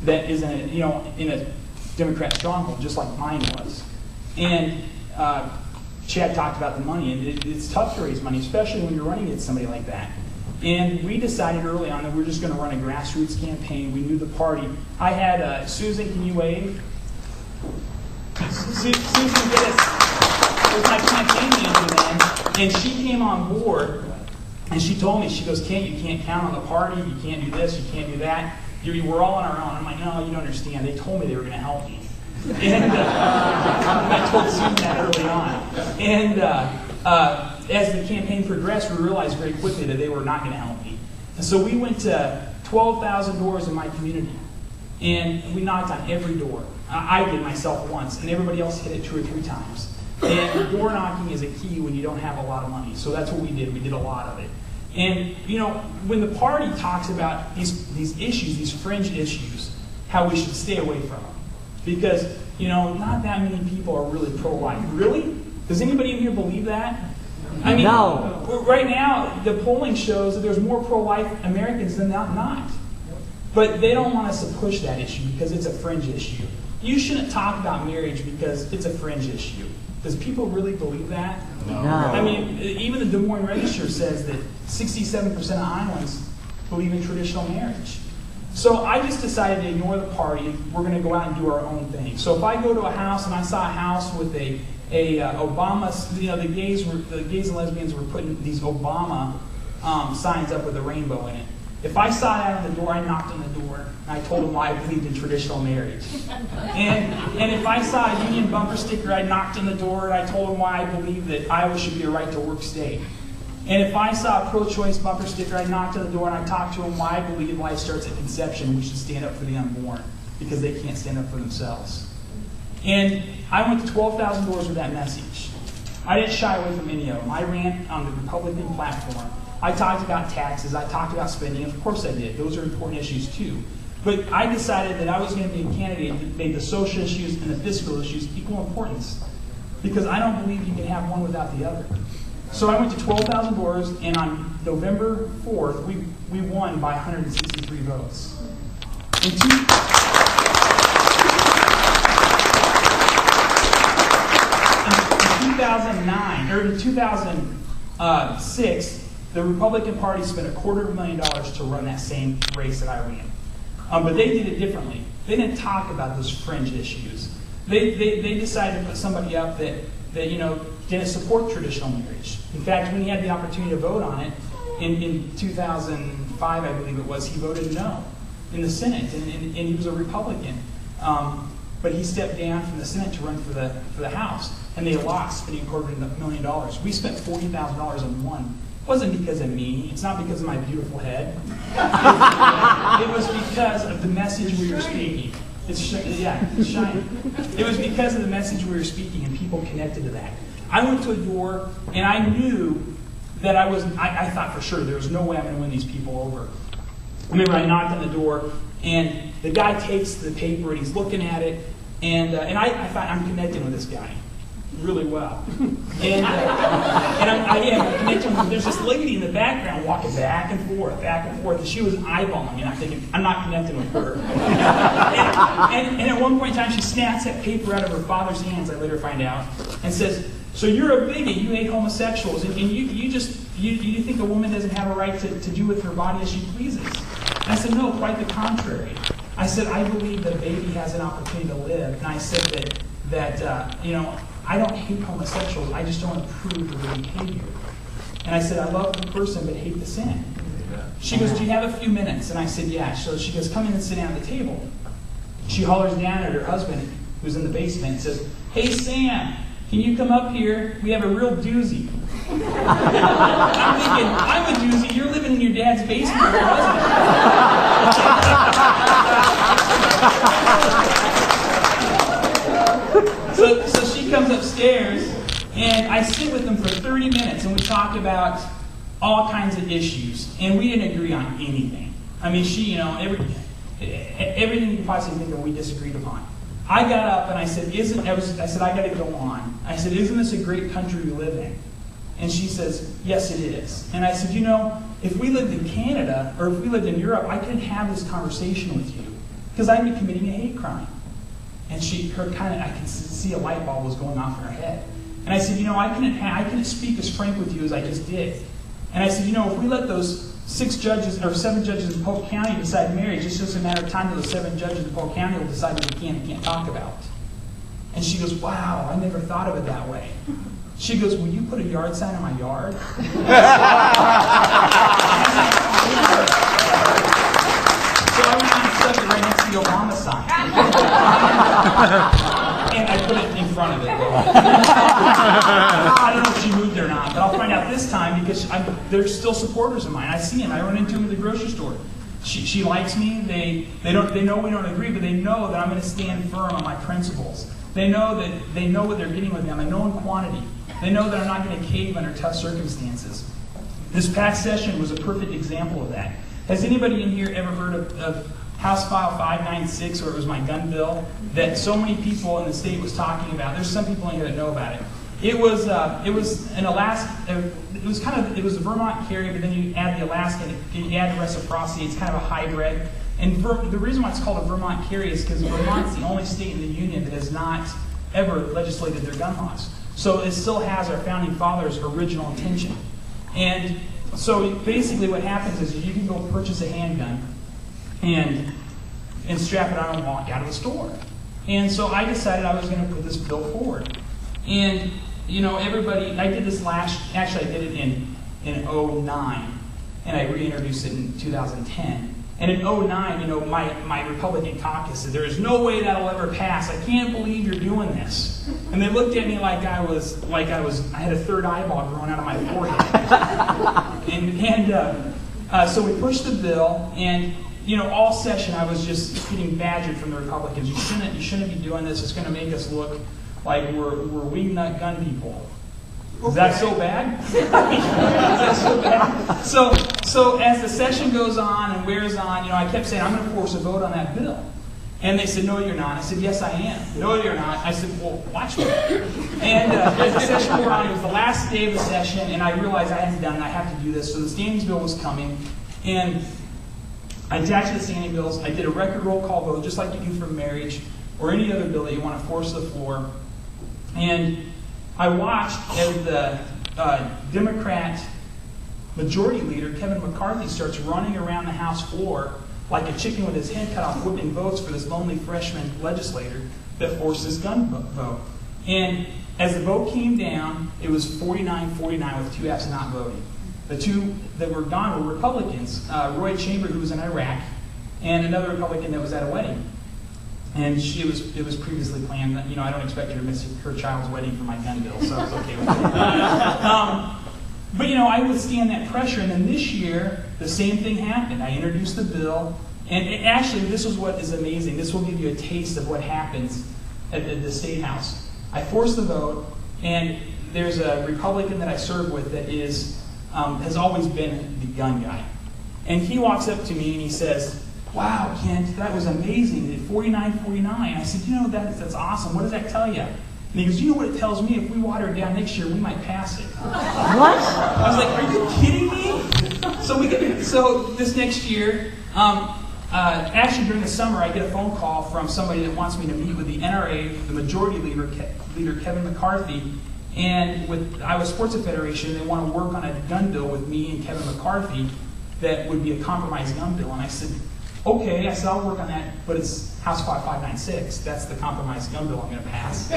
that is in a Democrat stronghold, just like mine was. And Chad talked about the money, and it's tough to raise money, especially when you're running against somebody like that. And we decided early on that we were just going to run a grassroots campaign. We knew the party. I had Susan, can you wave? Susan Gittes was my campaign manager then, and she came on board, and she told me, she goes, Kent, you can't count on the party, you can't do this, you can't do that. We're all on our own. I'm like, no, you don't understand. They told me they were going to help me. And I told Susan that early on. And as the campaign progressed, we realized very quickly that they were not going to help me. And so we went to 12,000 doors in my community. And we knocked on every door. I did myself once, and everybody else hit it 2 or 3 times. And door knocking is a key when you don't have a lot of money. So that's what we did. We did a lot of it. And, when the party talks about these issues, these fringe issues, how we should stay away from them. Because, not that many people are really pro-life. Really? Does anybody in here believe that? I mean, no. Right now, the polling shows that there's more pro-life Americans than not. But they don't want us to push that issue because it's a fringe issue. You shouldn't talk about marriage because it's a fringe issue. Does people really believe that? No. I mean, even the Des Moines Register says that 67% of Iowans believe in traditional marriage. So I just decided to ignore the party. We're going to go out and do our own thing. So if I go to a house and I saw a house with a Obama, the gays and lesbians were putting these Obama signs up with a rainbow in it. If I saw that on the door, I knocked on the door and I told them why I believed in traditional marriage. And if I saw a union bumper sticker, I knocked on the door and I told them why I believed that Iowa should be a right to work state. And if I saw a pro-choice bumper sticker, I knocked on the door and I talked to them why I believe life starts at conception. We should stand up for the unborn because they can't stand up for themselves. And I went to 12,000 doors with that message. I didn't shy away from any of them. I ran on the Republican platform. I talked about taxes. I talked about spending. Of course I did. Those are important issues too. But I decided that I was going to be a candidate that made the social issues and the fiscal issues equal importance. Because I don't believe you can have one without the other. So I went to 12,000 doors, and on November 4th, we won by 163 votes. In 2009, or in 2006, the Republican Party spent $250,000 to run that same race that I ran. But they did it differently. They didn't talk about those fringe issues. They decided to put somebody up that didn't support traditional marriage. In fact, when he had the opportunity to vote on it, in 2005, I believe it was, he voted no in the Senate, and he was a Republican. But he stepped down from the Senate to run for the House, and they lost, spending $250,000. We spent $40,000 on one. It wasn't because of me. It's not because of my beautiful head. It was because of the message we were speaking. It's shining. It was because of the message we were speaking, and people connected to that. I went to a door, and I knew that I thought for sure there was no way I'm going to win these people over. I remember I knocked on the door, and the guy takes the paper, and he's looking at it, and I thought, I'm connecting with this guy really well. And I'm connecting with him. There's this lady in the background walking back and forth, and she was eyeballing me, and I'm thinking, I'm not connecting with her. and at one point in time, she snaps that paper out of her father's hands, I later find out, and says, so you're a bigot, you hate homosexuals, and you think a woman doesn't have a right to do with her body as she pleases. And I said, no, quite the contrary. I said, I believe that a baby has an opportunity to live, and I said that I don't hate homosexuals, I just don't approve of their behavior. And I said, I love the person, but hate the sin. She goes, do you have a few minutes? And I said, yeah. So she goes, come in and sit down at the table. She hollers down at her husband, who's in the basement, and says, hey, Sam, can you come up here? We have a real doozy. I'm thinking, I'm a doozy. You're living in your dad's basement with your husband. So she comes upstairs, and I sit with them for 30 minutes, and we talked about all kinds of issues, and we didn't agree on anything. I mean, everything you could possibly think of, we disagreed upon. I got up and I said, I got to go on. I said, isn't this a great country we live in? And she says, yes, it is. And I said, if we lived in Canada or if we lived in Europe, I couldn't have this conversation with you. because I'd be committing a hate crime. And I could see a light bulb was going off in her head. And I said, I couldn't speak as frank with you as I just did. And I said, if we let those 7 judges in Polk County decide marriage, it's just a matter of time till the 7 judges in Polk County will decide what we can and can't talk about. And she goes, wow, I never thought of it that way. She goes, will you put a yard sign in my yard? So I went on and stuck it right next to the Obama sign. And I put it in front of it. I don't know if she moved or not, but I'll find out this time because they're still supporters of mine. I see them. I run into them at the grocery store. She likes me. They know we don't agree, but they know that I'm going to stand firm on my principles. They know what they're getting with me. I'm a known quantity. They know that I'm not going to cave under tough circumstances. This past session was a perfect example of that. Has anybody in here ever heard of House File 596, where it was my gun bill, that so many people in the state was talking about? There's some people in here that know about it. It was an Alaska. It was a Vermont carry, but then you add the Alaska, and you add the reciprocity. It's kind of a hybrid. And the reason why it's called a Vermont carry is because Vermont's the only state in the union that has not ever legislated their gun laws. So it still has our founding fathers' original intention. And so basically what happens is you can go purchase a handgun and strap it on and walk out of the store. And so I decided I was going to put this bill forward. And, everybody, I did this actually I did it in 2009, and I reintroduced it in 2010. And in 2009, my Republican caucus said, there is no way that'll ever pass. I can't believe you're doing this. And they looked at me like I had a third eyeball growing out of my forehead. So we pushed the bill, and all session I was just getting badgered from the Republicans. You shouldn't be doing this. It's going to make us look like we're wingnut gun people. Is that so bad? Is that so bad? So as the session goes on and wears on, I kept saying, I'm going to force a vote on that bill. And they said, no, you're not. I said, yes, I am. No, you're not. I said, well, watch me. And as the session wore on, it was the last day of the session, and I realized I hadn't done it. I have to do this. So the standings bill was coming. And I attached the standing bills. I did a record roll call vote, just like you do for marriage or any other bill that you want to force to the floor. And I watched as the Democrat Majority Leader, Kevin McCarthy, starts running around the House floor like a chicken with his head cut off, whipping votes for this lonely freshman legislator that forced this gun vote. And as the vote came down, it was 49-49 with 2 abs not voting. The 2 that were gone were Republicans, Roy Chamber, who was in Iraq, and another Republican that was at a wedding. And it was previously planned that, I don't expect her to miss her child's wedding for my gun bill, so I was okay with it. But, I withstand that pressure. And then this year, the same thing happened. I introduced the bill. And actually, this is what is amazing. This will give you a taste of what happens at the State House. I forced the vote, and there's a Republican that I serve with that has always been the gun guy. And he walks up to me and he says, wow, Kent, that was amazing. 49-49. I said, that's awesome. What does that tell you? And he goes, you know what it tells me? If we water it down next year, we might pass it. What? I was like, are you kidding me? So this next year, actually during the summer, I get a phone call from somebody that wants me to meet with the NRA, the Majority Leader Kevin McCarthy, and with Iowa Sports Federation. They want to work on a gun bill with me and Kevin McCarthy that would be a compromise gun bill. And I said, okay. I said, I'll work on that, but it's House File 596. That's the compromise gun bill I'm going to pass.